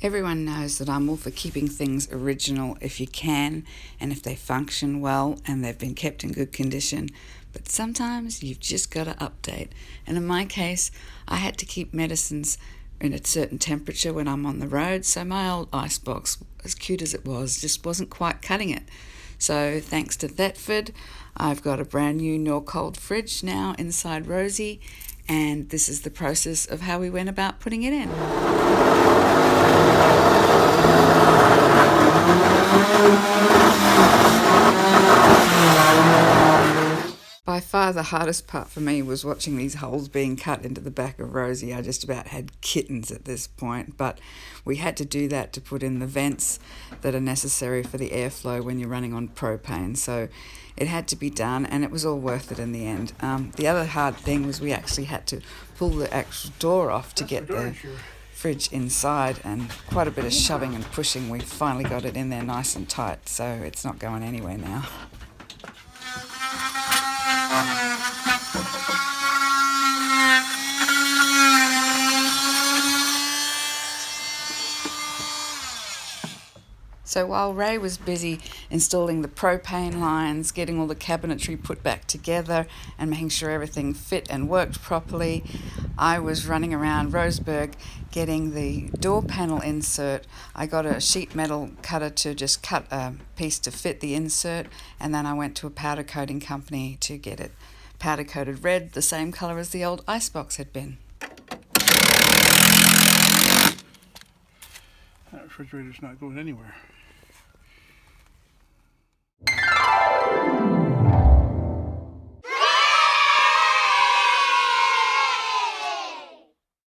Everyone knows that I'm all for keeping things original if you can, and if they function well and they've been kept in good condition. But sometimes you've just got to update. And in my case, I had to keep medicines in a certain temperature when I'm on the road, so my old icebox, as cute as it was, just wasn't quite cutting it. So thanks to Thetford, I've got a brand new Norcold fridge now inside Rosie, and this is the process of how we went about putting it in. By far the hardest part for me was watching these holes being cut into the back of Rosie. I just about had kittens at this point, but we had to do that to put in the vents that are necessary for the airflow when you're running on propane. So it had to be done, and it was all worth it in the end. The other hard thing was we actually had to pull the actual door off to get the fridge inside, and quite a bit of shoving and pushing. We finally got it in there nice and tight, so it's not going anywhere now. So while Ray was busy installing the propane lines, getting all the cabinetry put back together and making sure everything fit and worked properly, I was running around Roseburg getting the door panel insert. I got a sheet metal cutter to just cut a piece to fit the insert, and then I went to a powder coating company to get it powder coated red, the same colour as the old icebox had been. That refrigerator's not going anywhere.